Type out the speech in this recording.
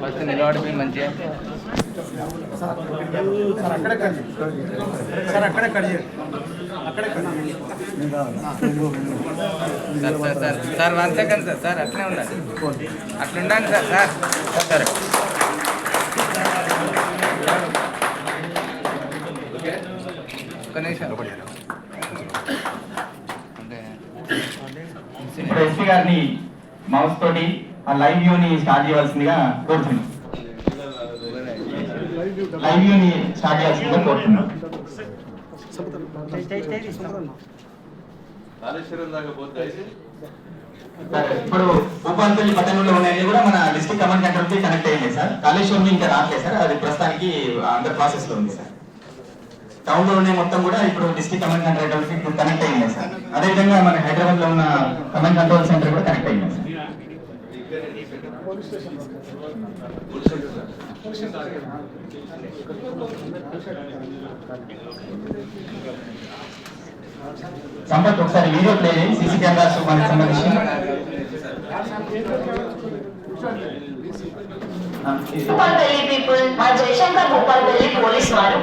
First నిలబడిపోయి మంచిగా sir అక్కడే cut sir అక్కడే కట్ చేయండి అక్కడే cut sir sir sir sir 1 second sir sir అట్లే ఉండాలి అట్లా ఉండండి సార్ సార్ సార్ ఒక నిమిషం ఇప్పుడు ఎస్పీ గారిని మౌస్ తోటి ఆ లైవ్ వ్యూని స్టార్ట్ చేయాల్సిందిగా కోరుతున్నాం. లైవ్ వ్యూని స్టార్ట్ చేయాల్సిందిగా కోరుతున్నాం. ఇప్పుడు భూపాలపల్లి పట్టణంలో ఉన్నాయని కూడా మన డిస్ట్రిక్ట్ కమాండ్ కంట్రోల్ కి కనెక్ట్ అయ్యింది సార్. కాళేశ్వరం ఇంకా రావట్లేదు సార్, అది ప్రస్తుతానికి అండర్ ప్రాసెస్ లో ఉంది సార్. టౌన్ లో ఉన్న మొత్తం కూడా ఇప్పుడు డిస్ట్రిక్ట్ కమాండ్ కంట్రోల్ కి కనెక్ట్ అయ్యింది సార్. అదేవిధంగా మన హైదరాబాద్ లో ఉన్న కమాండ్ కంట్రోల్ సెంటర్ కూడా కనెక్ట్ అయ్యింది సార్. సంపత్ ఒకసారి వీడియో ప్లే చేయి, సీసీ కెమెరాస్ మనకి సంబంధించి. భూపాలపల్లి పీపుల్, మా జయశంకర్ భూపాలపల్లి పోలీస్ వారు